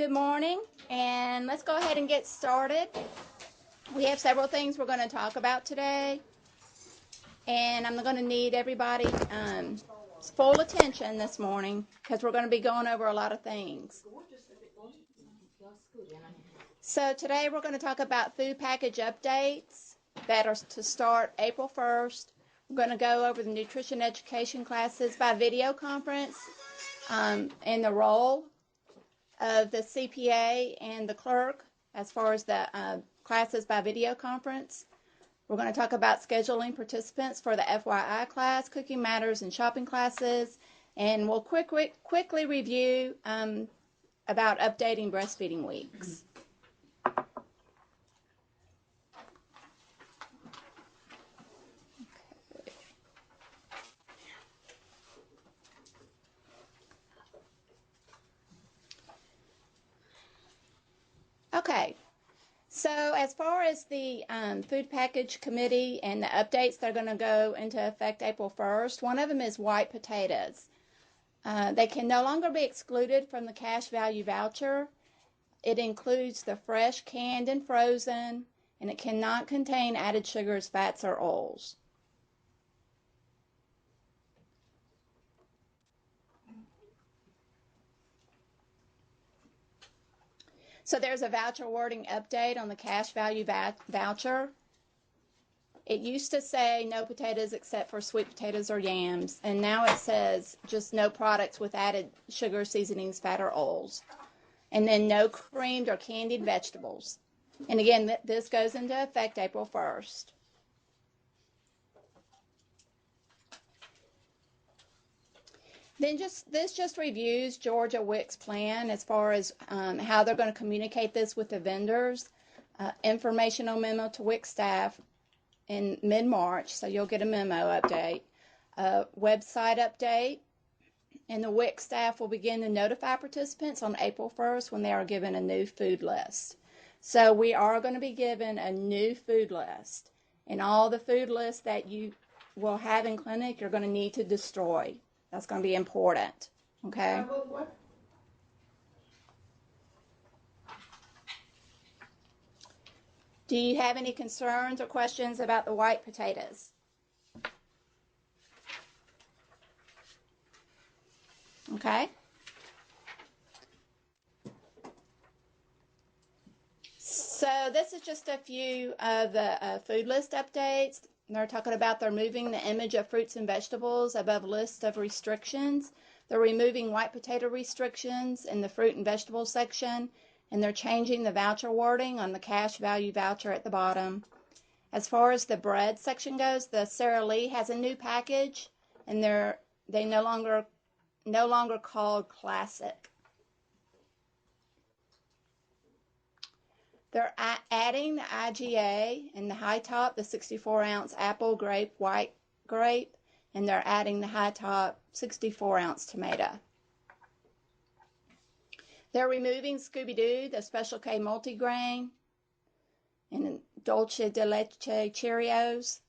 Good morning, and let's go ahead and get started. We have several things we're going to talk about today, and I'm going to need everybody's full attention this morning because we're going to be going over a lot of things. So today we're going to talk about food package updates that are to start April 1st. We're going to go over the nutrition education classes by video conference and the role of the CPA and the clerk as far as the classes by video conference. We're going to talk about scheduling participants for the FYI class, cooking matters, and shopping classes, and we'll quickly review about updating breastfeeding weeks. Okay, so as far as the food package committee and the updates that are going to go into effect April 1st, one of them is white potatoes. They can no longer be excluded from the cash value voucher. It includes the fresh, canned, and frozen, and it cannot contain added sugars, fats, or oils. So there's a voucher wording update on the cash value voucher. It used to say no potatoes except for sweet potatoes or yams, and now it says just no products with added sugar, seasonings, fat, or oils. And then no creamed or candied vegetables. And again, this goes into effect April 1st. Then this just reviews Georgia WIC's plan as far as how they're going to communicate this with the vendors. Informational memo to WIC staff in mid-March, so you'll get a memo update. Website update, and the WIC staff will begin to notify participants on April 1st when they are given a new food list. So we are going to be given a new food list, and all the food lists that you will have in clinic you're going to need to destroy. That's going to be important, okay? Do you have any concerns or questions about the white potatoes? Okay. So this is just a few of the food list updates. They're talking about they're moving the image of fruits and vegetables above list of restrictions. They're removing white potato restrictions in the fruit and vegetable section, and they're changing the voucher wording on the cash value voucher at the bottom. As far as the bread section goes, the Sara Lee has a new package, and they no longer called classic. They're adding the IGA in the high top, the 64-ounce apple, grape, white grape, and they're adding the high top 64-ounce tomato. They're removing Scooby-Doo, the Special K multigrain, and Dolce de Leche Cheerios,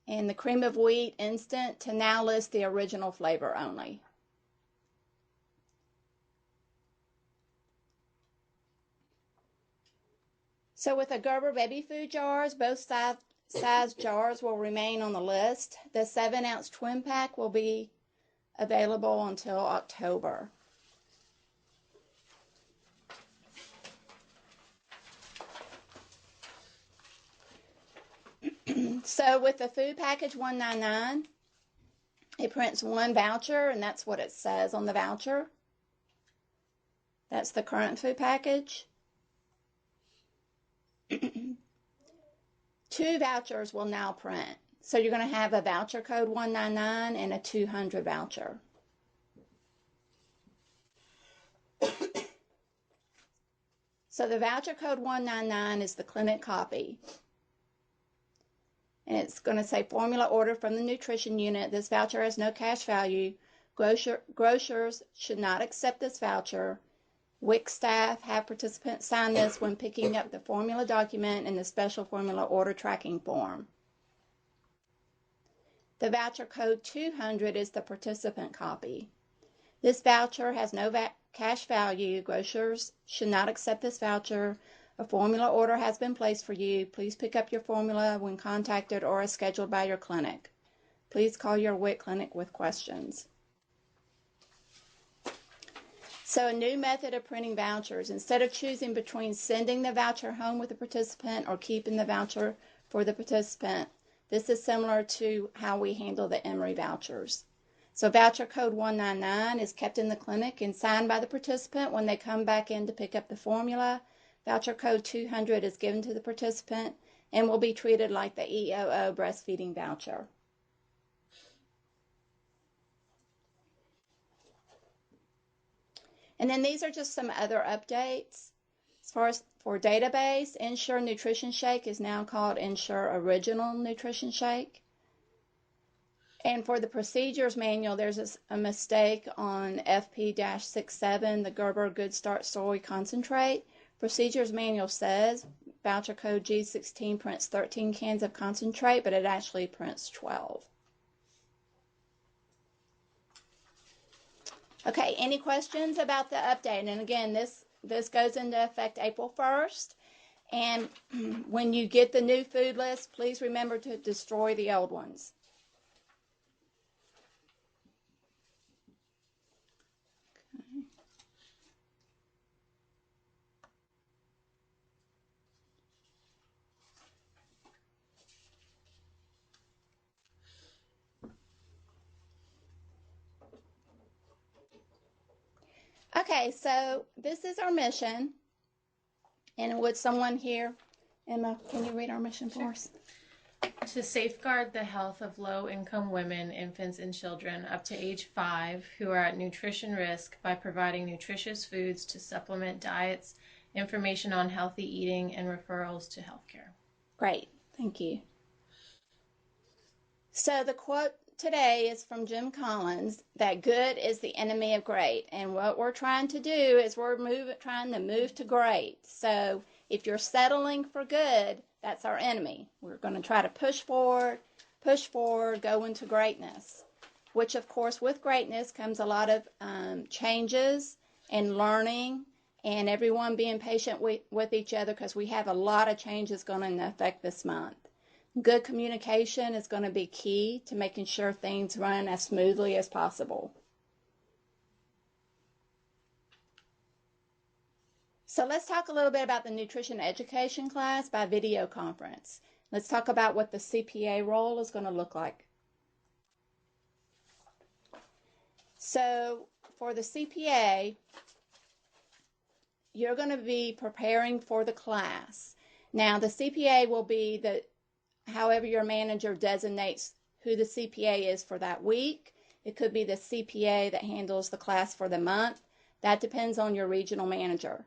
and the cream of wheat instant to now list the original flavor only. So with the Gerber baby food jars, both size jars will remain on the list. The 7-ounce twin pack will be available until October. So with the food package 199, it prints one voucher, and that's what it says on the voucher. That's the current food package. 2 vouchers will now print. So you're going to have a voucher code 199 and a 200 voucher. So the voucher code 199 is the clinic copy. And it's going to say formula order from the nutrition unit. This voucher has no cash value. Grocers should not accept this voucher. WIC staff have participants sign this when picking up the formula document in the special formula order tracking form. The voucher code 200 is the participant copy. This voucher has no cash value. Grocers should not accept this voucher. A formula order has been placed for you. Please pick up your formula when contacted or as scheduled by your clinic. Please call your WIC clinic with questions. So a new method of printing vouchers. Instead of choosing between sending the voucher home with the participant or keeping the voucher for the participant, this is similar to how we handle the Emory vouchers. So voucher code 199 is kept in the clinic and signed by the participant when they come back in to pick up the formula. Voucher code 200 is given to the participant and will be treated like the EOO breastfeeding voucher. And then these are just some other updates. As far as for database, Ensure Nutrition Shake is now called Ensure Original Nutrition Shake. And for the procedures manual, there's a mistake on FP-67, the Gerber Good Start Soy Concentrate. Procedures manual says voucher code G16 prints 13 cans of concentrate, but it actually prints 12. Okay, any questions about the update? And again, this goes into effect April 1st. And when you get the new food list, please remember to destroy the old ones. Okay, so this is our mission. And would someone here, Emma, can you read our mission for us? To safeguard the health of low-income women, infants, and children up to age 5 who are at nutrition risk by providing nutritious foods to supplement diets, information on healthy eating, and referrals to healthcare. Great, thank you. So the quote today is from Jim Collins, that good is the enemy of great. And what we're trying to do is we're trying to move to great. So if you're settling for good, that's our enemy. We're going to try to push forward, go into greatness, which of course with greatness comes a lot of changes and learning and everyone being patient with each other because we have a lot of changes going to affect this month. Good communication is going to be key to making sure things run as smoothly as possible. So let's talk a little bit about the nutrition education class by video conference. Let's talk about what the CPA role is going to look like. So for the CPA, you're going to be preparing for the class. Now the CPA will be however your manager designates who the CPA is for that week. It could be the CPA that handles the class for the month. That depends on your regional manager.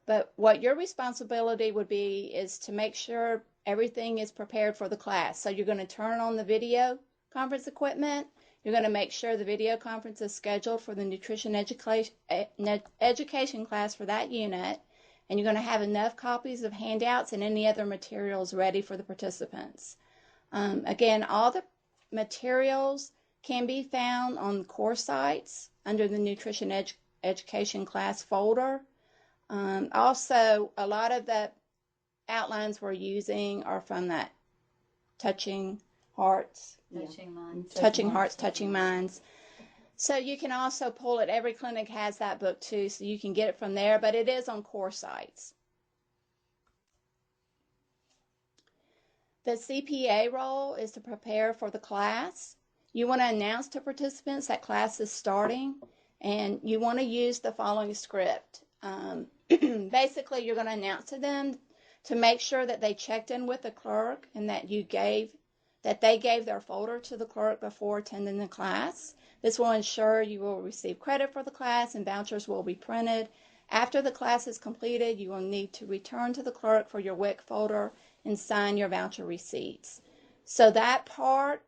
But what your responsibility would be is to make sure everything is prepared for the class. So you're going to turn on the video conference equipment. You're going to make sure the video conference is scheduled for the nutrition education class for that unit. And you're going to have enough copies of handouts and any other materials ready for the participants. Again, all the materials can be found on core sites under the nutrition education class folder. Also, a lot of the outlines we're using are from that Touching Hearts, Touching Minds. So you can also pull it. Every clinic has that book too, so you can get it from there, but it is on core sites. The CPA role is to prepare for the class. You want to announce to participants that class is starting, and you want to use the following script. Basically, you're going to announce to them to make sure that they checked in with the clerk and that they gave their folder to the clerk before attending the class. This will ensure you will receive credit for the class and vouchers will be printed. After the class is completed, you will need to return to the clerk for your WIC folder and sign your voucher receipts. So that part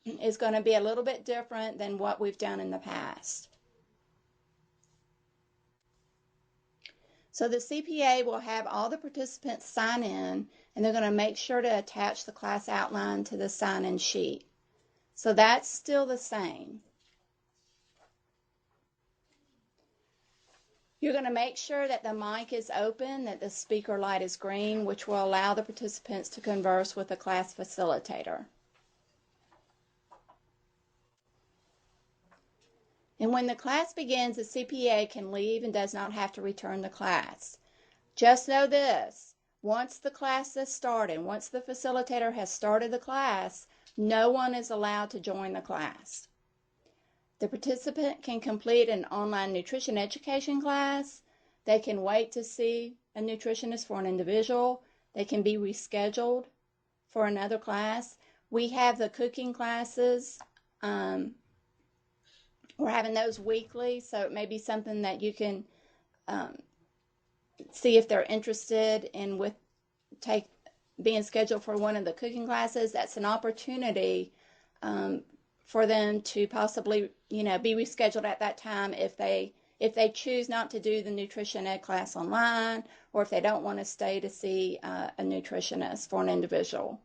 is going to be a little bit different than what we've done in the past. So the CPA will have all the participants sign in, and they're going to make sure to attach the class outline to the sign-in sheet. So that's still the same. You're going to make sure that the mic is open, that the speaker light is green, which will allow the participants to converse with the class facilitator. And when the class begins, the CPA can leave and does not have to return the class. Just know this, once the class has started, once the facilitator has started the class, no one is allowed to join the class. The participant can complete an online nutrition education class. They can wait to see a nutritionist for an individual. They can be rescheduled for another class. We have the cooking classes. We're having those weekly, so it may be something that you can see if they're interested in being scheduled for one of the cooking classes. That's an opportunity for them to possibly, be rescheduled at that time if they choose not to do the nutrition ed class online, or if they don't want to stay to see a nutritionist for an individual.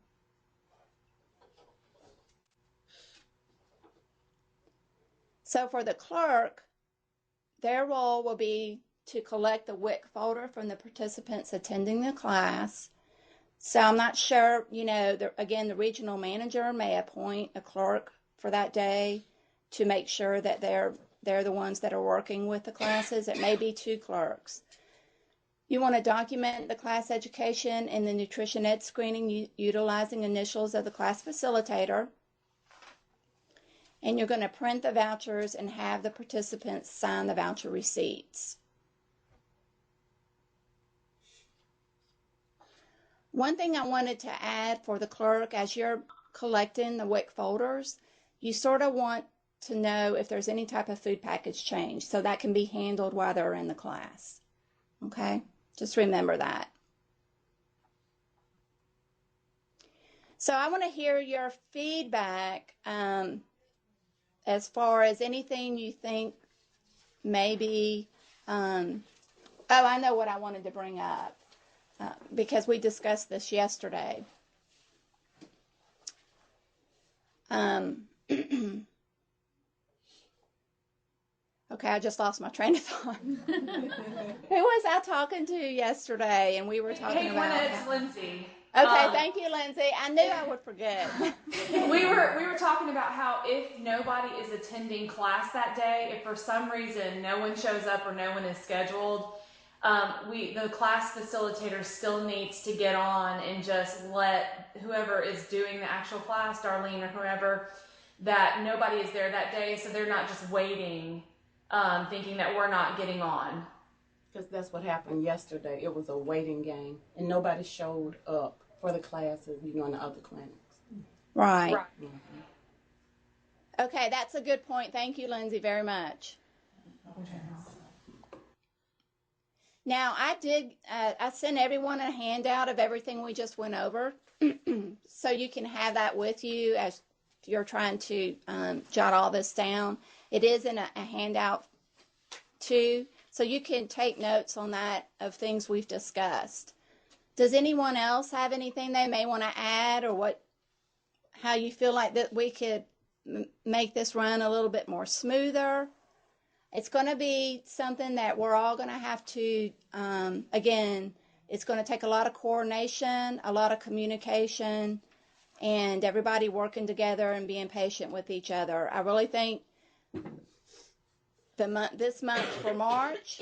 So for the clerk, their role will be to collect the WIC folder from the participants attending the class. So I'm not sure, again, the regional manager may appoint a clerk for that day to make sure that they're the ones that are working with the classes. It may be 2 clerks. You want to document the class education in the nutrition ed screening utilizing initials of the class facilitator. And you're going to print the vouchers and have the participants sign the voucher receipts. One thing I wanted to add for the clerk, as you're collecting the WIC folders, you sort of want to know if there's any type of food package change, so that can be handled while they're in the class. Okay? Just remember that. So I want to hear your feedback as far as anything you think maybe, I know what I wanted to bring up because we discussed this yesterday. Okay, I just lost my train of thought. Who was I talking to yesterday? And we were talking about... Hey, Gwenna, it's Lindsay. Okay, thank you, Lindsay. I knew I would forget. We were talking about how if nobody is attending class that day, if for some reason no one shows up or no one is scheduled, the class facilitator still needs to get on and just let whoever is doing the actual class, Darlene or whoever, that nobody is there that day, so they're not just waiting, thinking that we're not getting on. Because that's what happened yesterday. It was a waiting game, and nobody showed up for the classes, in the other clinics. Right. Mm-hmm. Okay, that's a good point. Thank you, Lindsay, very much. Now, I sent everyone a handout of everything we just went over, so you can have that with you as you're trying to jot all this down. It is in a handout, too, so you can take notes on that of things we've discussed. Does anyone else have anything they may want to add, or how you feel like that we could make this run a little bit more smoother? It's going to be something that we're all going to have to, again, it's going to take a lot of coordination, a lot of communication, and everybody working together and being patient with each other. I really think this month for March,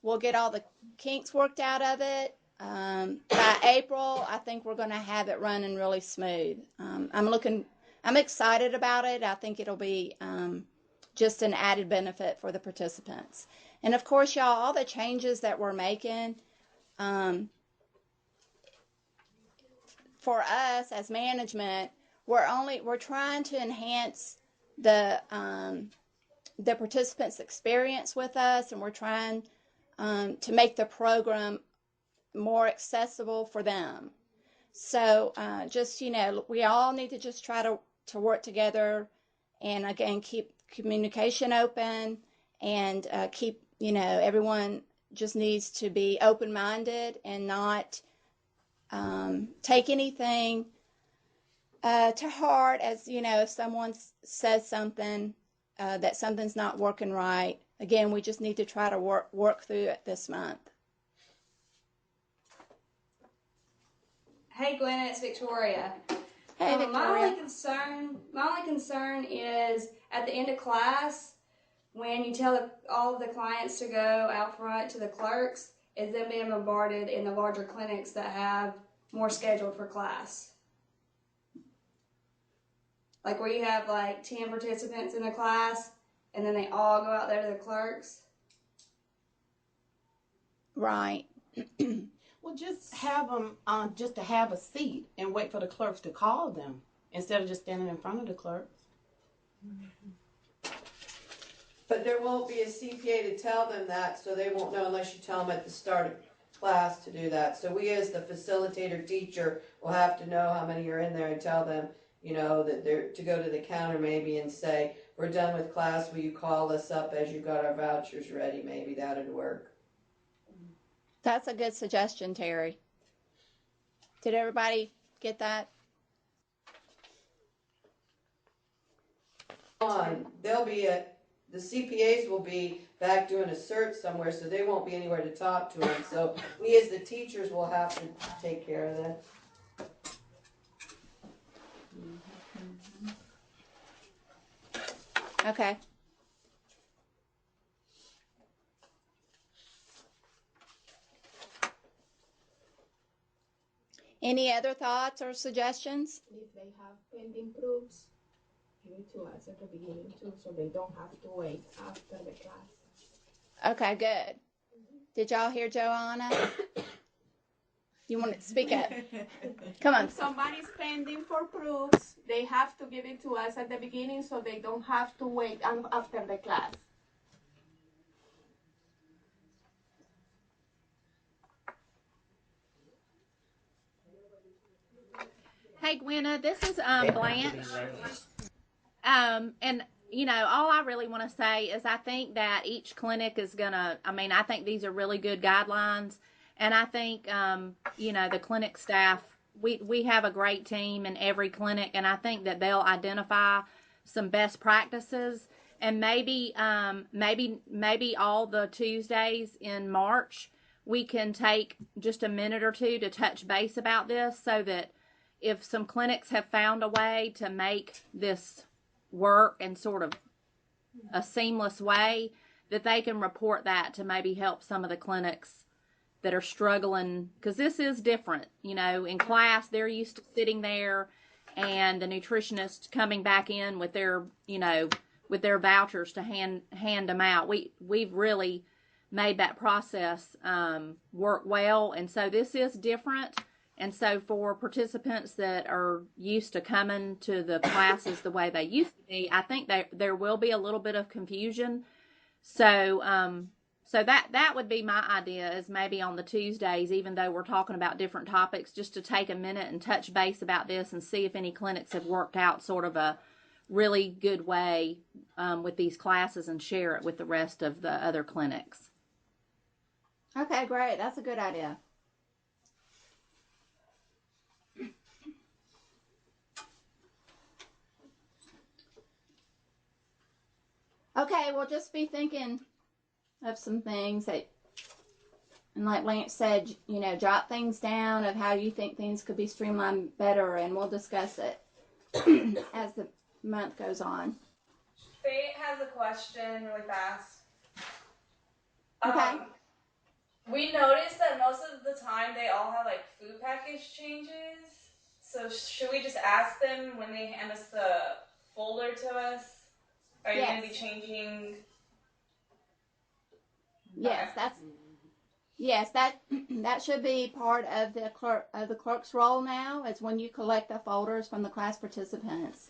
we'll get all the kinks worked out of it. By April, I think we're going to have it running really smooth. I'm excited about it. I think it'll be just an added benefit for the participants. And of course, y'all, all the changes that we're making, for us as management, we're trying to enhance the participants' experience with us, and we're trying to make the program more accessible for them. So just, we all need to just try to work together, and again, keep communication open, and keep, everyone just needs to be open-minded and not take anything to heart as, if someone says something, that something's not working right. again, we just need to try to work through it this month. Hey Gwenna, it's Victoria. Hey, My Victoria. only concern is at the end of class, when you tell all of the clients to go out front to the clerks, is them being bombarded in the larger clinics that have more scheduled for class. Like where you have like 10 participants in a class, and then they all go out there to the clerks. Right. Well, just have them just to have a seat and wait for the clerks to call them instead of just standing in front of the clerks. But there won't be a CPA to tell them that, so they won't know unless you tell them at the start of class to do that. So we as the facilitator teacher will have to know how many are in there and tell them, you know, that they're to go to the counter maybe and say, we're done with class, will you call us up as you got our vouchers ready? Maybe that'd work. That's a good suggestion, Terry. Did everybody get that? They'll be the CPAs will be back doing a search somewhere, so they won't be anywhere to talk to them. So we as the teachers will have to take care of that. Okay. Any other thoughts or suggestions? If they have pending proofs, give it to us at the beginning too, so they don't have to wait after the class. Okay, good. Did y'all hear Joanna? You want to speak up? Come on. If somebody's pending for proofs, they have to give it to us at the beginning so they don't have to wait after the class. Hey, Gwenna, this is Blanche. And, you know, all I really want to say is I think that each clinic is going to, I think these are really good guidelines. And I think, you know, the clinic staff, we have a great team in every clinic, and I think that they'll identify some best practices. And maybe all the Tuesdays in March, we can take just a minute or two to touch base about this so that if some clinics have found a way to make this work in sort of a seamless way, that they can report that to maybe help some of the clinics that are struggling, because this is different. You know, in class, they're used to sitting there and the nutritionist coming back in with their, you know, with their vouchers to hand them out. We've really made that process work well, and so this is different. And so for participants that are used to coming to the classes the way they used to be, I think there will be a little bit of confusion. So so that would be my idea, is maybe on the Tuesdays, even though we're talking about different topics, just to take a minute and touch base about this and see if any clinics have worked out sort of a really good way with these classes and share it with the rest of the other clinics. Okay, great. That's a good idea. Okay, we'll just be thinking of some things that, and like Lance said, you know, jot things down of how you think things could be streamlined better, and we'll discuss it as the month goes on. Faye has a question really fast. Okay. We noticed that most of the time they all have like food package changes. So should we just ask them when they hand us the folder to us? Are you going to be changing? Yes, that should be part of the clerk's role now, is when you collect the folders from the class participants,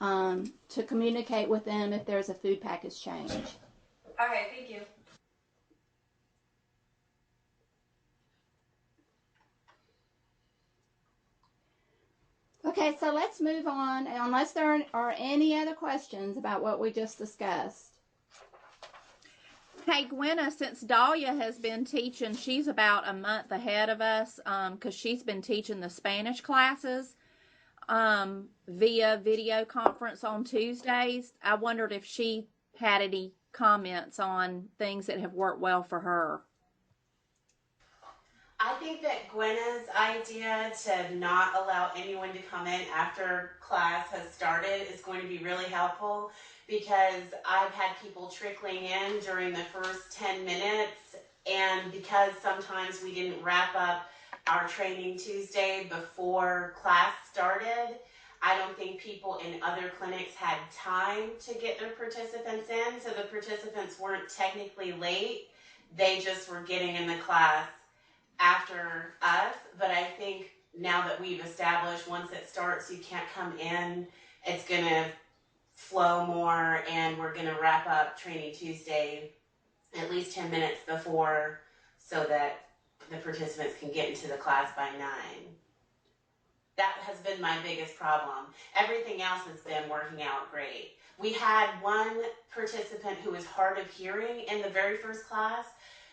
to communicate with them if there's a food package change. Okay, thank you. Okay, so let's move on, unless there are any other questions about what we just discussed. Hey, Gwenna, since Dahlia has been teaching, she's about a month ahead of us because she's been teaching the Spanish classes via video conference on Tuesdays. I wondered if she had any comments on things that have worked well for her. I think that Gwenna's idea to not allow anyone to come in after class has started is going to be really helpful, because I've had people trickling in during the first 10 minutes, and because sometimes we didn't wrap up our training Tuesday before class started, I don't think people in other clinics had time to get their participants in, so the participants weren't technically late. They just were getting in the class after us. But I think now that we've established once it starts, you can't come in, it's going to flow more, and we're going to wrap up Training Tuesday at least 10 minutes before so that the participants can get into the class by 9. That has been my biggest problem. Everything else has been working out great. We had one participant who was hard of hearing in the very first class,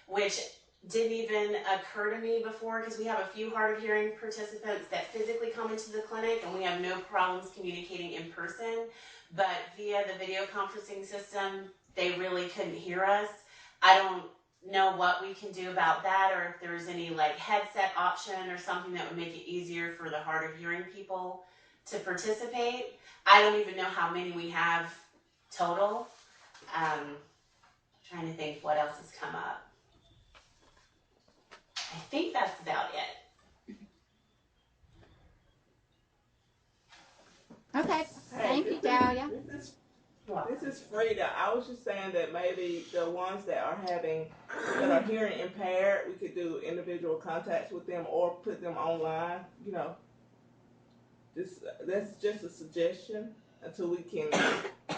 which didn't even occur to me before, because we have a few hard of hearing participants that physically come into the clinic and we have no problems communicating in person, but via the video conferencing system, they really couldn't hear us. I don't know what we can do about that, or if there's any like headset option or something that would make it easier for the hard of hearing people to participate. I don't even know how many we have total. Trying to think what else has come up. I think that's about it. Okay, thank you, Dahlia. This is Frida. I was just saying that maybe the ones that are hearing impaired, we could do individual contacts with them or put them online. You know, that's just a suggestion until we can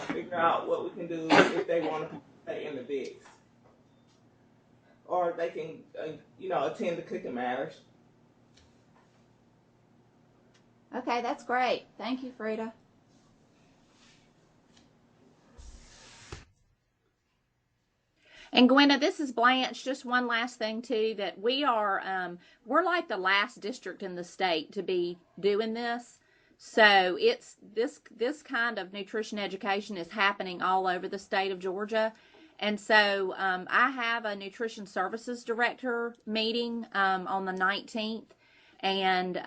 figure out what we can do if they want to stay in the VIX, or they can, attend the Cooking Matters. Okay, that's great. Thank you, Frida. And Gwenna, this is Blanche. Just one last thing too, that we're like the last district in the state to be doing this. So it's this kind of nutrition education is happening all over the state of Georgia. And so I have a nutrition services director meeting on the 19th, and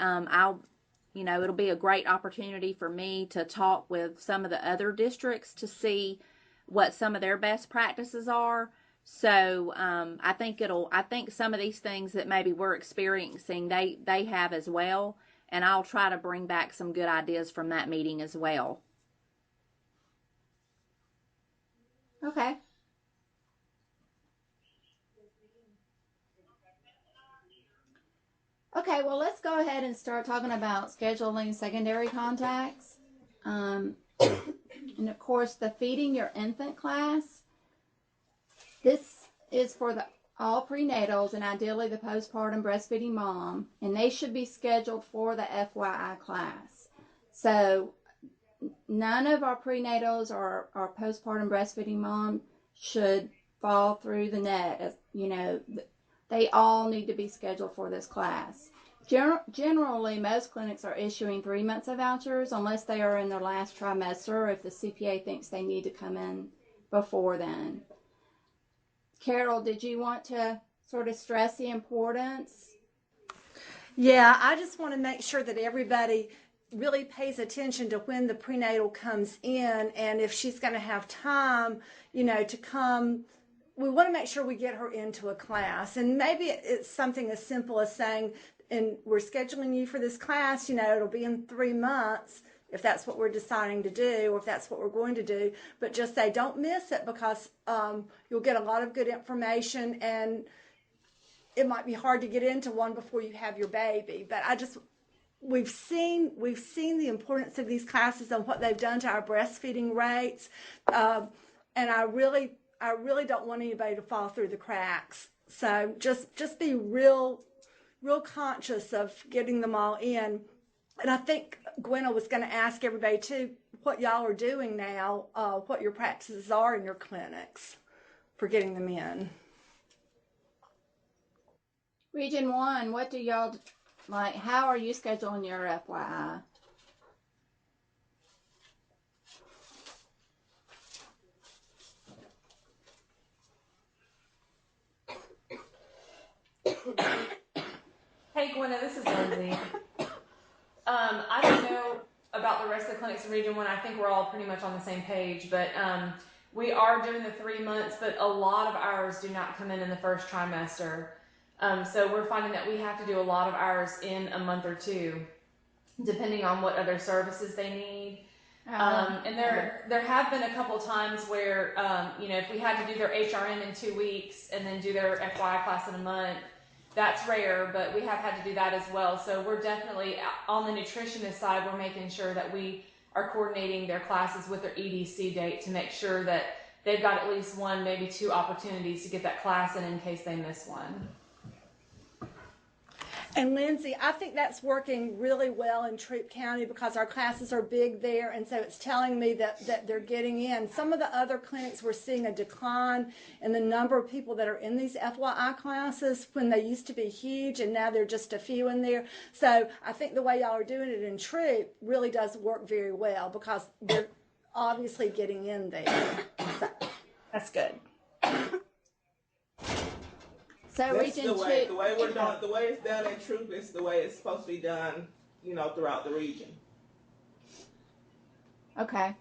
it'll be a great opportunity for me to talk with some of the other districts to see what some of their best practices are. So I think some of these things that maybe we're experiencing, they have as well, and I'll try to bring back some good ideas from that meeting as well. Okay. Okay, well, let's go ahead and start talking about scheduling secondary contacts. And of course, the Feeding Your Infant class. This is for all prenatals and ideally the postpartum breastfeeding mom, and they should be scheduled for the FYI class. So none of our prenatals or our postpartum breastfeeding mom should fall through the net. They all need to be scheduled for this class. Generally, most clinics are issuing 3 months of vouchers unless they are in their last trimester, or if the CPA thinks they need to come in before then. Carol, did you want to sort of stress the importance? Yeah, I just want to make sure that everybody really pays attention to when the prenatal comes in, and if she's going to have time, to come. We want to make sure we get her into a class, and maybe it's something as simple as saying, and we're scheduling you for this class, it'll be in 3 months, if that's what we're deciding to do, or if that's what we're going to do. But just say, don't miss it, because you'll get a lot of good information, and it might be hard to get into one before you have your baby. But we've seen the importance of these classes and what they've done to our breastfeeding rates, and I really don't want anybody to fall through the cracks. So just be real conscious of getting them all in. And I think Gwenna was going to ask everybody too what y'all are doing now, what your practices are in your clinics for getting them in. Region 1, what do y'all like? How are you scheduling your FYI? Gwenna, this is Lindsay. I don't know about the rest of the clinics in Region 1. I think we're all pretty much on the same page, but we are doing the 3 months, but a lot of hours do not come in the first trimester. So we're finding that we have to do a lot of hours in a month or two, depending on what other services they need. And there have been a couple times where, if we had to do their HRN in 2 weeks and then do their FYI class in a month, that's rare, but we have had to do that as well. So we're definitely, on the nutritionist side, we're making sure that we are coordinating their classes with their EDC date to make sure that they've got at least 1, maybe 2 opportunities to get that class in case they miss one. And Lindsay, I think that's working really well in Troup County because our classes are big there, and so it's telling me that they're getting in. Some of the other clinics, we're seeing a decline in the number of people that are in these FYI classes when they used to be huge, and now they're just a few in there. So I think the way y'all are doing it in Troup really does work very well because they're obviously getting in there. So that's good. So That's Region the 2. way we're doing, the way it's done in Troop is the way it's supposed to be done, throughout the region. Okay.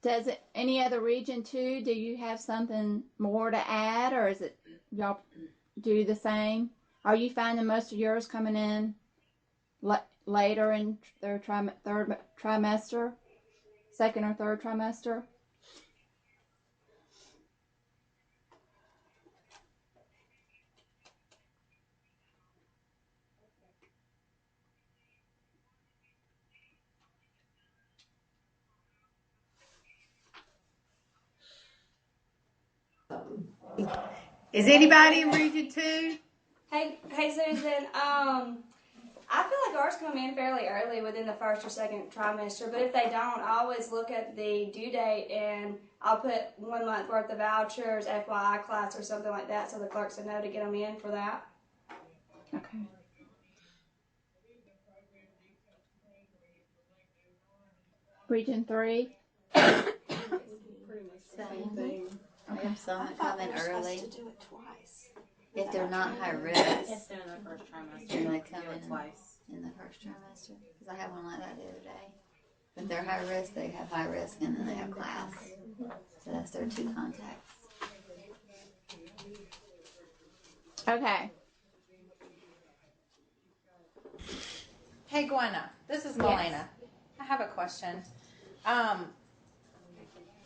Does it, any other Region 2, do you have something more to add, or is it y'all do the same? Are you finding most of yours coming in later in their third trimester, second or third trimester? Is anybody in Region 2? Hey Susan, I feel like ours come in fairly early within the first or second trimester, but if they don't, I always look at the due date and I'll put 1 month worth of vouchers, FYI class or something like that so the clerks will know to get them in for that. Okay. Region 3? Same thing. We have some that come in early. To do it twice. If they're not high risk, If they're in their first trimester, then they come in twice. in the first trimester. Because I had one like that the other day. If they're high risk, they have high risk, and then they have class. So that's their 2 contacts. Okay. Hey Gwenna, this is Melena. I have a question.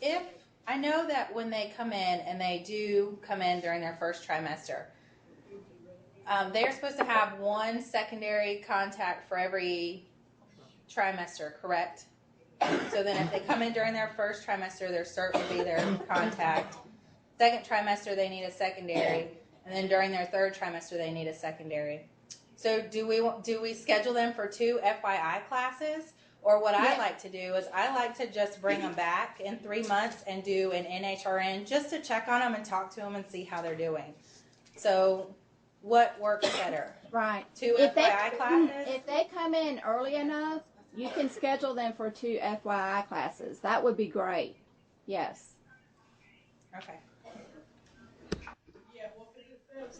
If I know that when they come in and they do come in during their first trimester, they're supposed to have 1 secondary contact for every trimester, correct? So then if they come in during their first trimester, their CERT would be their contact. Second trimester, they need a secondary. And then during their third trimester, they need a secondary. So do we schedule them for 2 FYI classes? Or what I like to do is I like to just bring them back in 3 months and do an NHRN just to check on them and talk to them and see how they're doing. So what works better? Right. 2 FYI classes? If they come in early enough, you can schedule them for 2 FYI classes. That would be great. Yes. Okay.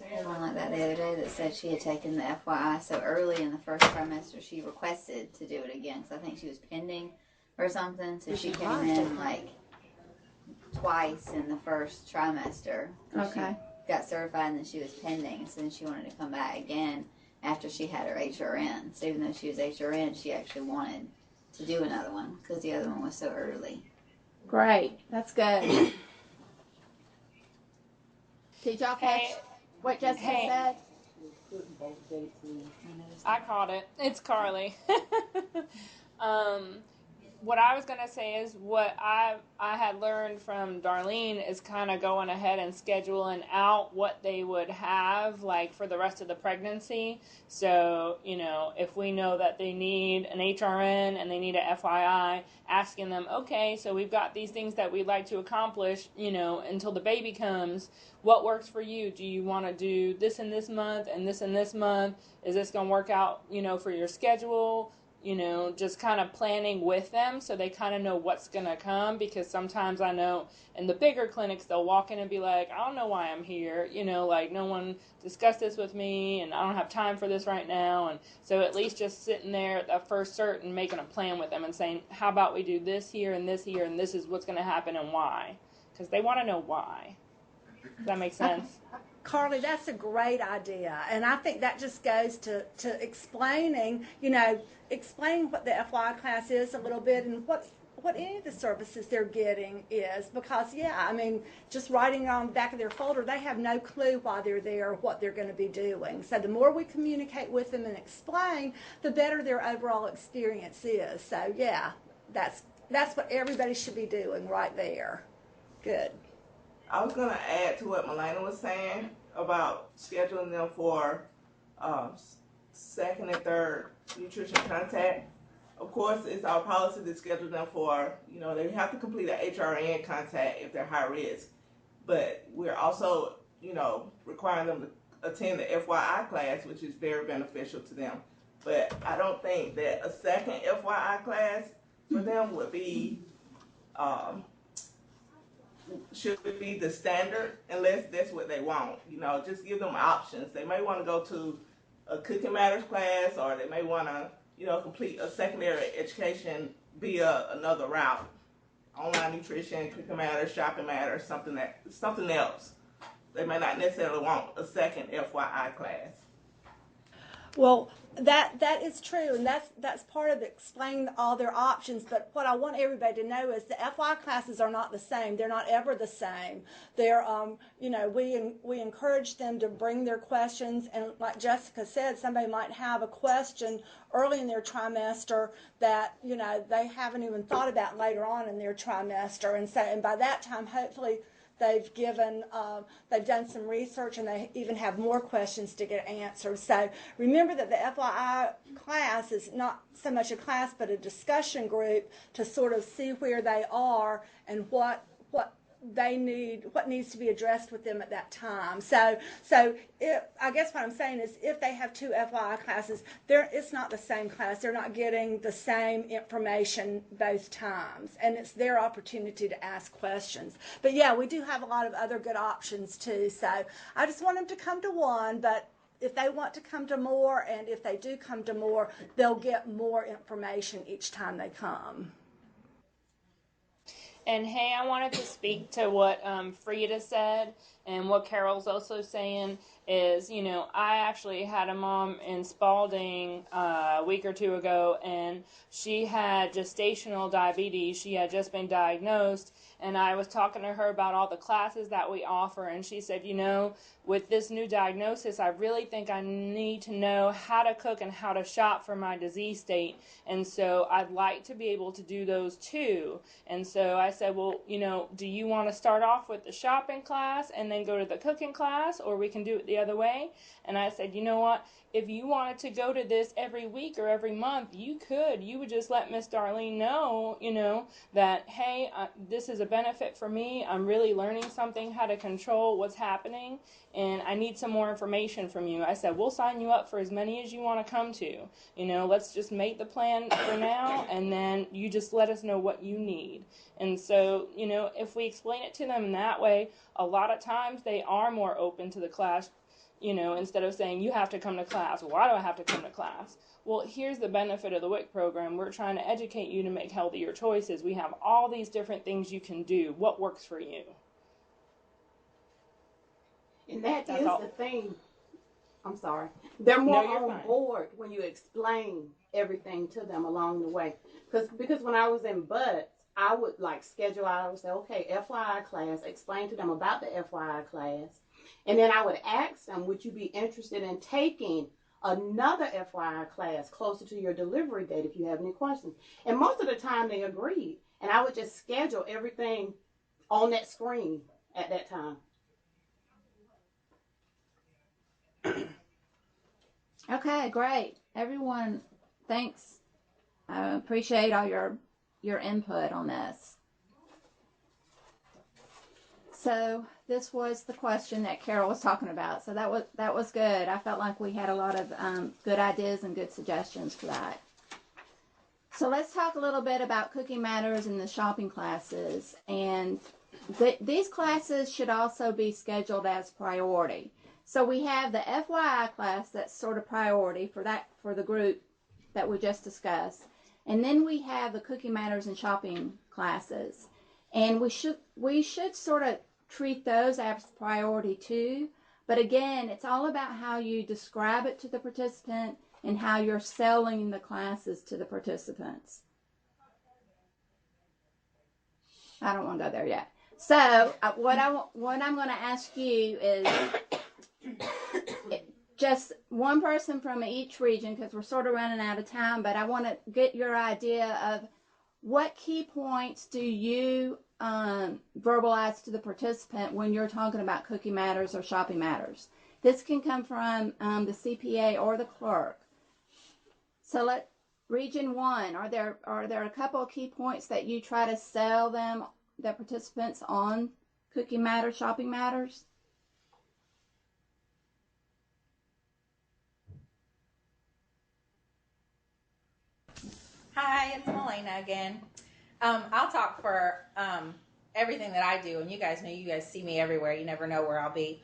I had one like that the other day that said she had taken the FYI so early in the first trimester she requested to do it again because I think she was pending or something. So she came in like twice in the first trimester. Okay. She got certified and then she was pending. So then she wanted to come back again after she had her HRN. So even though she was HRN, she actually wanted to do another one because the other one was so early. Great. That's good. Did y'all catch what Jessica said? I caught it. It's Carly. What I was going to say is what I had learned from Darlene is kind of going ahead and scheduling out what they would have like for the rest of the pregnancy. So, if we know that they need an HRN and they need a FYI, asking them, okay, so we've got these things that we'd like to accomplish, until the baby comes. What works for you? Do you want to do this in this month and this in this month? Is this going to work out, for your schedule? just kind of planning with them so they kind of know what's going to come, because sometimes I know in the bigger clinics they'll walk in and be like, I don't know why I'm here, like no one discussed this with me and I don't have time for this right now. And so at least just sitting there at the first cert and making a plan with them and saying, how about we do this here and this here and this is what's going to happen and why, because they want to know why. Does that make sense? Carly, that's a great idea. And I think that just goes to explaining, explaining what the FYI class is a little bit and what any of the services they're getting is. Because, just writing it on the back of their folder, they have no clue why they're there or what they're going to be doing. So the more we communicate with them and explain, the better their overall experience is. So, yeah, that's what everybody should be doing right there. Good. I was going to add to what Melena was saying about scheduling them for second and third nutrition contact. Of course, it's our policy to schedule them for, they have to complete an HRN contact if they're high risk. But we're also, requiring them to attend the FYI class, which is very beneficial to them. But I don't think that a second FYI class for them would be should be the standard unless that's what they want. Just give them options. They may want to go to a Cooking Matters class, or they may want to, complete a secondary education via another route. Online nutrition, Cooking Matters, Shopping Matters, something else. They may not necessarily want a second FYI class. Well, that is true, and that's part of explaining all their options. But what I want everybody to know is the FY classes are not the same. They're not ever the same. They're, we encourage them to bring their questions, and like Jessica said, somebody might have a question early in their trimester that they haven't even thought about later on in their trimester, and by that time, hopefully, they've done some research and they even have more questions to get answered. So remember that the FYI class is not so much a class but a discussion group to sort of see where they are and what they need, what needs to be addressed with them at that time. So I guess what I'm saying is if they have two FYI classes, it's not the same class. They're not getting the same information both times, and it's their opportunity to ask questions. But yeah, we do have a lot of other good options too. So I just want them to come to one, but if they want to come to more, and if they do come to more, they'll get more information each time they come. And hey, I wanted to speak to what Frida said, and what Carol's also saying is, I actually had a mom in Spalding a week or two ago, and she had gestational diabetes. She had just been diagnosed, and I was talking to her about all the classes that we offer, and she said, with this new diagnosis, I really think I need to know how to cook and how to shop for my disease state, and so I'd like to be able to do those too. And so I said, well, do you want to start off with the shopping class and then go to the cooking class, or we can do it the other way? And I said, you know what, if you wanted to go to this every week or every month, you could. You would just let Miss Darlene know, that, hey, this is a benefit for me. I'm really learning something, how to control what's happening, and I need some more information from you. I said, we'll sign you up for as many as you want to come to. Let's just make the plan for now, and then you just let us know what you need. And so, if we explain it to them that way, a lot of times they are more open to the class, instead of saying, you have to come to class. Why do I have to come to class? Well, here's the benefit of the WIC program. We're trying to educate you to make healthier choices. We have all these different things you can do. What works for you? And that's is the thing. I'm sorry. They're more on board when you explain everything to them along the way. Because when I was in Butts, I would schedule out. I would say, okay, FYI class, explain to them about the FYI class. And then I would ask them, would you be interested in taking another FYI class closer to your delivery date if you have any questions? And most of the time they agreed. And I would just schedule everything on that screen at that time. Okay, great. Everyone, thanks. I appreciate all your input on this. So this was the question that Carol was talking about. So that was good. I felt like we had a lot of good ideas and good suggestions for that. So let's talk a little bit about Cooking Matters and the shopping classes. And these classes should also be scheduled as priority. So we have the FYI class that's sort of priority for the group that we just discussed. And then we have the Cooking Matters and shopping classes. And we should sort of treat those as priority too. But again, it's all about how you describe it to the participant and how you're selling the classes to the participants. I don't want to go there yet. So what I'm going to ask you is just one person from each region, because we're sort of running out of time, but I want to get your idea of what key points do you verbalize to the participant when you're talking about Cooking Matters or Shopping Matters. This can come from the CPA or the clerk. So Region 1, are there a couple of key points that you try to sell them, the participants, on Cooking Matters, Shopping Matters? Hi, it's Melena again. I'll talk for everything that I do, and you guys know, you guys see me everywhere. You never know where I'll be.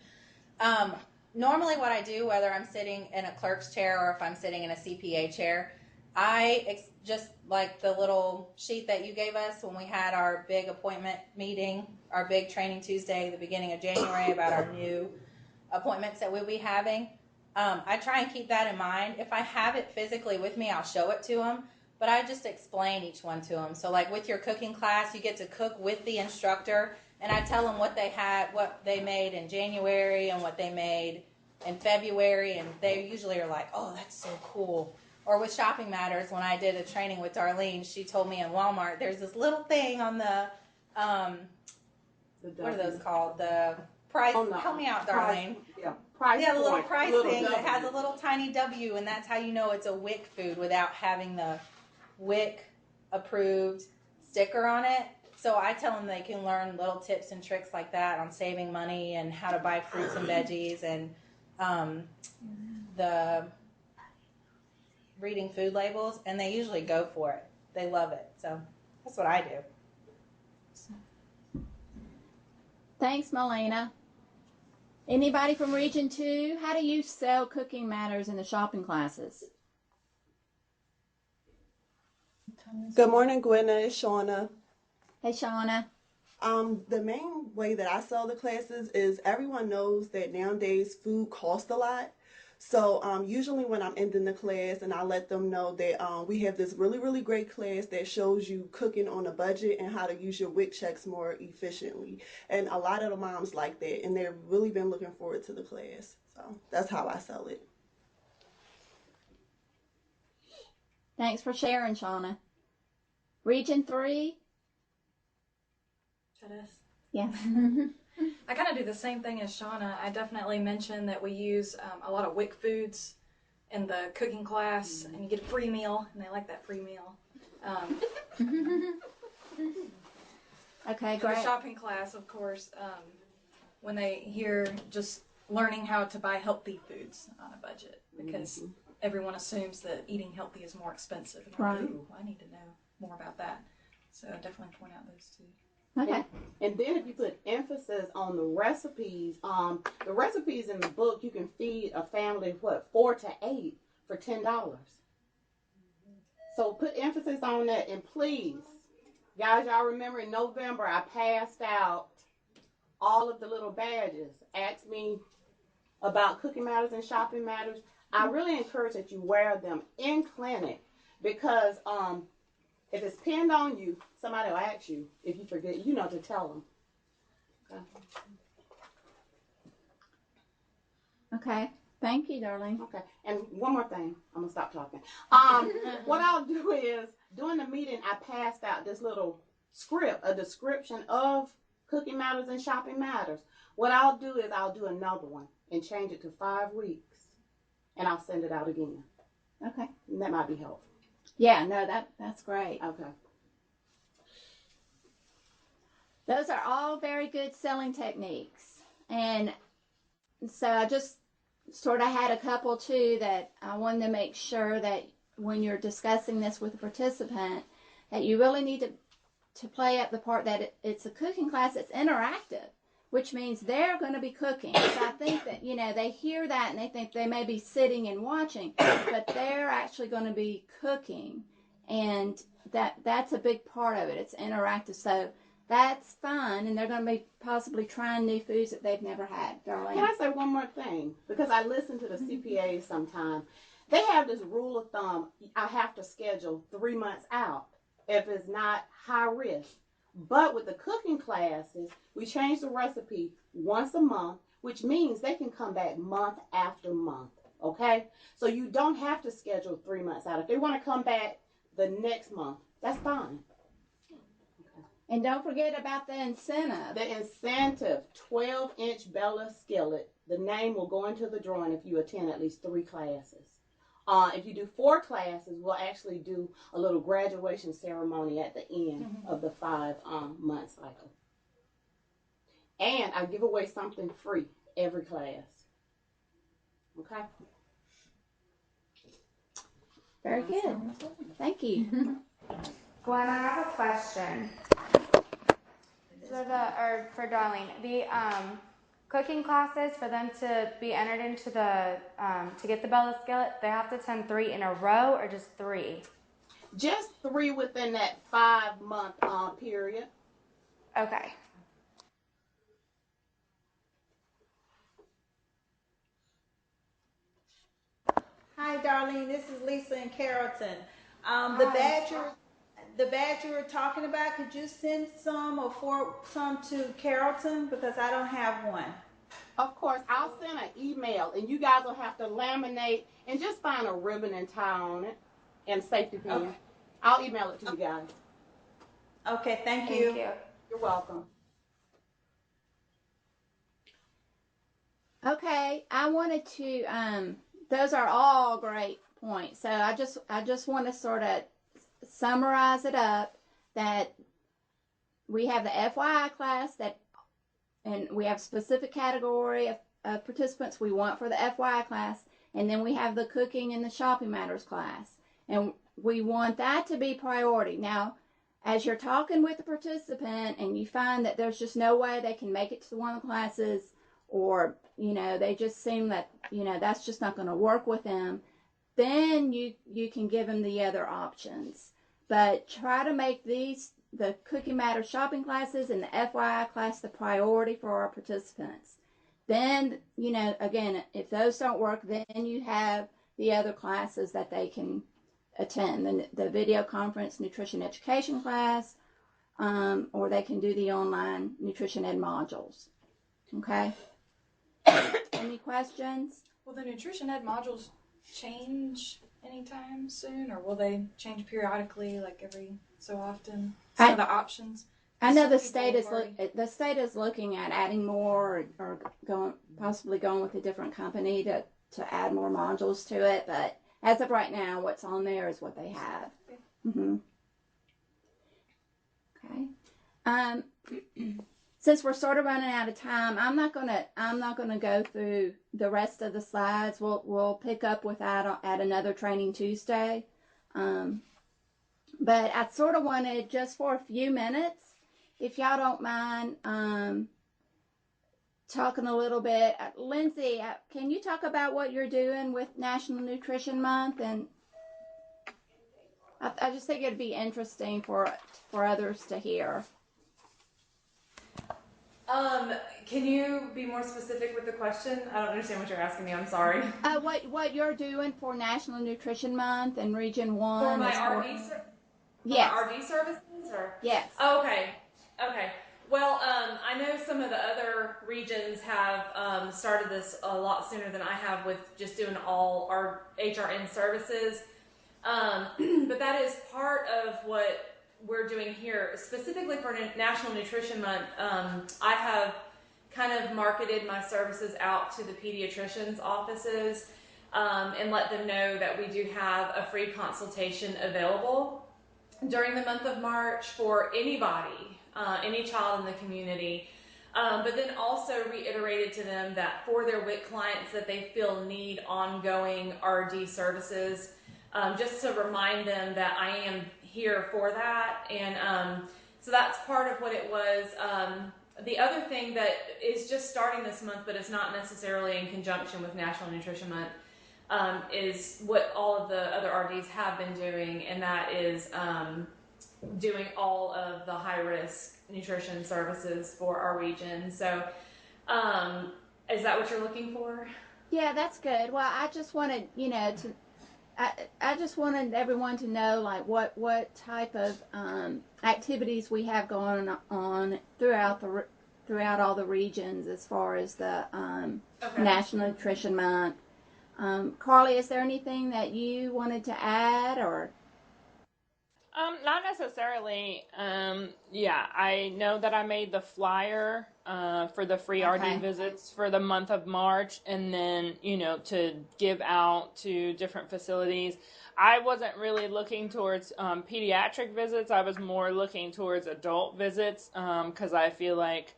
Normally what I do, whether I'm sitting in a clerk's chair or if I'm sitting in a CPA chair, just like the little sheet that you gave us when we had our big appointment meeting, our big training Tuesday, the beginning of January, about our new appointments that we'll be having. I try and keep that in mind. If I have it physically with me, I'll show it to them, but I just explain each one to them. So like with your cooking class, you get to cook with the instructor, and I tell them what they made in January and what they made in February, and they usually are like, oh, that's so cool. Or with Shopping Matters, when I did a training with Darlene, she told me in Walmart, there's this little thing on the what are those called? The price, help me out, Darlene. Price the little point, price little thing W. that has a little tiny W, and that's how you know it's a WIC food without having the WIC approved sticker on it. So I tell them they can learn little tips and tricks like that on saving money and how to buy fruits and veggies and the reading food labels, and they usually go for it. They love it. So that's what I do. Thanks, Melena. Anybody from Region 2? How do you sell Cooking Matters in the shopping classes? Good morning, Gwenna. It's Shauna. Hey, Shauna. The main way that I sell the classes is everyone knows that nowadays food costs a lot. So usually when I'm ending the class, and I let them know that we have this really, really great class that shows you cooking on a budget and how to use your WIC checks more efficiently. And a lot of the moms like that, and they've really been looking forward to the class. So that's how I sell it. Thanks for sharing, Shauna. Region 3? Should I? Yeah. I kind of do the same thing as Shauna. I definitely mention that we use a lot of WIC foods in the cooking class, and you get a free meal, and they like that free meal. Okay, For great. the shopping class, of course, when they hear just learning how to buy healthy foods on a budget, because everyone assumes that eating healthy is more expensive. And Right. like, ooh, I need to know more about that. So I definitely point out those two. Okay. And then if you put emphasis on the recipes in the book, you can feed a family of 4 to 8 for $10. So put emphasis on that, and please, guys, y'all remember in November I passed out all of the little badges. Ask me about Cooking Matters and Shopping Matters. I really encourage that you wear them in clinic, because if it's pinned on you, somebody will ask you if you forget, to tell them. Okay. Thank you, darling. Okay. And one more thing. I'm going to stop talking. What I'll do is, during the meeting, I passed out this little script, a description of Cooking Matters and Shopping Matters. What I'll do is I'll do another one and change it to 5 weeks, and I'll send it out again. Okay. And that might be helpful. Yeah, no, that's great. Okay. Those are all very good selling techniques. And so I just sort of had a couple too that I wanted to make sure that when you're discussing this with a participant, that you really need to play up the part that it's a cooking class that's interactive, which means they're going to be cooking. So I think that, they hear that and they think they may be sitting and watching, but they're actually going to be cooking. And that's a big part of it. It's interactive. So that's fun, and they're going to be possibly trying new foods that they've never had. Darlene. Can I say one more thing? Because I listen to the CPAs sometimes. They have this rule of thumb, I have to schedule 3 months out if it's not high risk. But with the cooking classes, we change the recipe once a month, which means they can come back month after month, okay? So you don't have to schedule 3 months out. If they want to come back the next month, that's fine. And don't forget about the incentive. The incentive, 12-inch Bella skillet. The name will go into the drawing if you attend at least 3 classes. If you do 4 classes, we'll actually do a little graduation ceremony at the end of the 5-month cycle. And I give away something free every class. Okay? Very good. Thank you. Gwen, I have a question. So for Darlene, the cooking classes, for them to be entered into the to get the Bella skillet, they have to attend 3 in a row or just 3? Just 3 within that 5-month period. Okay. Hi, Darlene. This is Lisa in Carrollton. The badge you were talking about, could you send some or forward some to Carrollton, because I don't have one. Of course, I'll send an email, and you guys will have to laminate and just find a ribbon and tie on it and safety pin. Okay. I'll email it to you guys. Okay, thank you. You're welcome. Okay, I wanted to, those are all great points. So I just want to sort of summarize it up, that we have the FYI class, and we have specific category of participants we want for the FYI class, and then we have the cooking and the shopping matters class, and we want that to be priority. Now, as you're talking with the participant and you find that there's just no way they can make it to one of the classes, or they just seem that that's just not going to work with them, then you can give them the other options. But try to make the Cooking Matters shopping classes and the FYI class the priority for our participants. Then, again, if those don't work, then you have the other classes that they can attend, the video conference nutrition education class, or they can do the online nutrition ed modules. Okay? Any questions? Will the nutrition ed modules change anytime soon, or will they change periodically, like every so often? Some of the options. I know the state is looking at adding more, or possibly going with a different company to add more modules to it. But as of right now, what's on there is what they have. Okay. Since we're sort of running out of time, I'm not gonna go through the rest of the slides. We'll pick up with that at another Training Tuesday. But I sort of wanted, just for a few minutes, if y'all don't mind, talking a little bit. Lindsay, can you talk about what you're doing with National Nutrition Month? And I just think it'd be interesting for others to hear. Can you be more specific with the question? I don't understand what you're asking me. I'm sorry. What you're doing for National Nutrition Month and Region 1? For my RD yes. RD services? Or? Yes. Oh, okay. Well, I know some of the other regions have started this a lot sooner than I have, with just doing all our HRN services. But that is part of what we're doing here, specifically for National Nutrition Month. I have kind of marketed my services out to the pediatricians' offices and let them know that we do have a free consultation available during the month of March for anybody, any child in the community. But then also reiterated to them that for their WIC clients that they feel need ongoing RD services, just to remind them that I am here for that. And so that's part of what it was. The other thing that is just starting this month, but it's not necessarily in conjunction with National Nutrition Month, is what all of the other RDs have been doing, and that is doing all of the high-risk nutrition services for our region. So is that what you're looking for? Yeah, that's good. Well, I just wanted, I just wanted everyone to know, like, what type of activities we have going on throughout all the regions as far as the National Nutrition Month. Carly, is there anything that you wanted to add, or? Not necessarily. Yeah, I know that I made the flyer for the free RD visits for the month of March, and then, to give out to different facilities. I wasn't really looking towards pediatric visits. I was more looking towards adult visits, because I feel like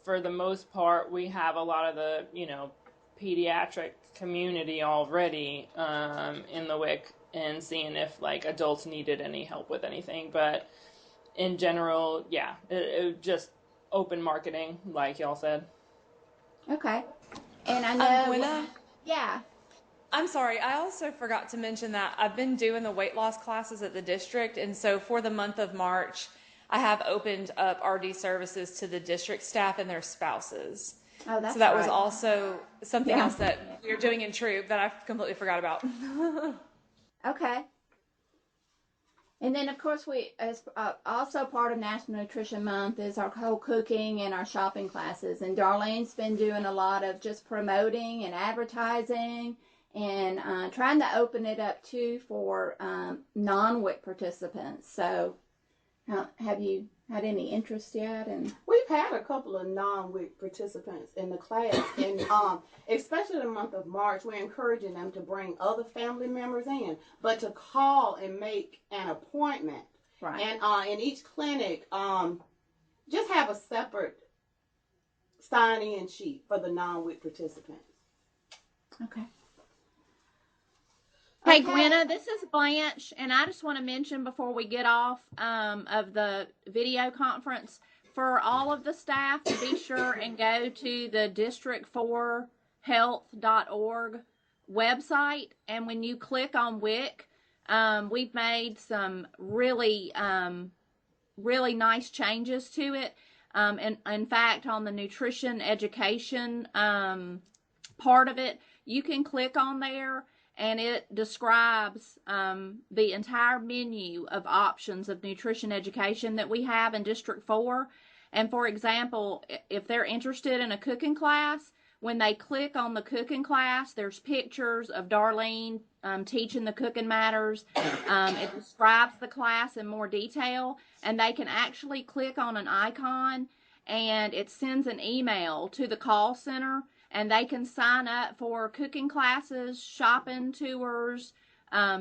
for the most part we have a lot of the, pediatric community already in the WIC, and seeing if like adults needed any help with anything. But in general, yeah, it just open marketing, like y'all said. Okay. And I know Gwenna? Yeah. I'm sorry, I also forgot to mention that I've been doing the weight loss classes at the district, and so for the month of March I have opened up RD services to the district staff and their spouses. Oh, that's so that was right. also something else that we're doing in Troop that I completely forgot about. Okay. And then, of course, we as also part of National Nutrition Month is our whole cooking and our shopping classes. And Darlene's been doing a lot of just promoting and advertising and trying to open it up too for non-WIC participants. So, have you had any interest yet? And we've had a couple of non-WIC participants in the class, and especially the month of March, we're encouraging them to bring other family members in, but to call and make an appointment. Right. And in each clinic, just have a separate sign-in sheet for the non-WIC participants. Okay. Hey, Gwenna, this is Blanche, and I just want to mention before we get off of the video conference, for all of the staff to be sure and go to the district4health.org website, and when you click on WIC, we've made some really nice changes to it. And in fact, on the nutrition education part of it, you can click on there, and it describes the entire menu of options of nutrition education that we have in District 4. And for example, if they're interested in a cooking class, when they click on the cooking class, there's pictures of Darlene teaching the cooking matters. It describes the class in more detail, and they can actually click on an icon, and it sends an email to the call center, and they can sign up for cooking classes, shopping tours,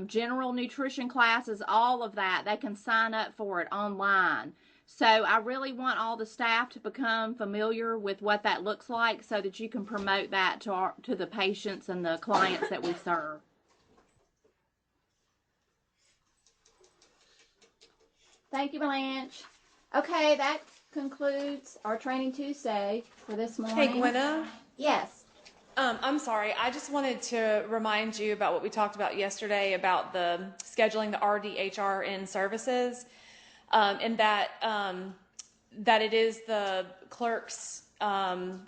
general nutrition classes, all of that. They can sign up for it online. So I really want all the staff to become familiar with what that looks like so that you can promote that to the patients and the clients that we serve. Thank you, Blanche. Okay, that concludes our Training Tuesday for this morning. Hey, Gwenna? Yes. I'm sorry. I just wanted to remind you about what we talked about yesterday about the scheduling the RDHRN services, and that it is the clerk's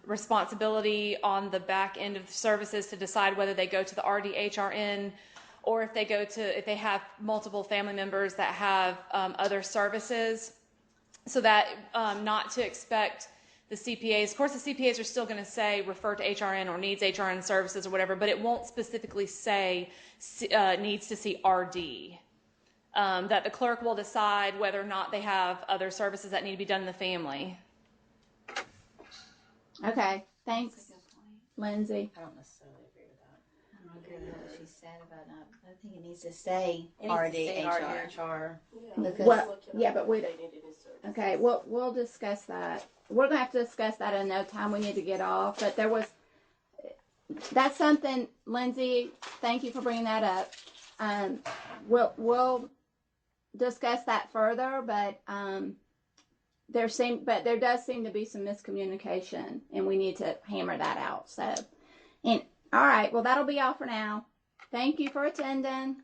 responsibility on the back end of the services to decide whether they go to the RDHRN or if they have multiple family members that have other services, so that not to expect the CPAs. Of course, the CPAs are still going to say refer to HRN or needs HRN services or whatever, but it won't specifically say needs to see RD. That the clerk will decide whether or not they have other services that need to be done in the family. Okay, thanks, Lindsay. I don't necessarily agree with that. I don't agree with what she said about not. I think it needs to say RDHR. Yeah, but we. Okay, we'll discuss that. We're gonna have to discuss that in no time. We need to get off, but that's something, Lindsay. Thank you for bringing that up. we'll discuss that further, but there does seem to be some miscommunication, and we need to hammer that out. So, and all right, well, that'll be all for now. Thank you for attending.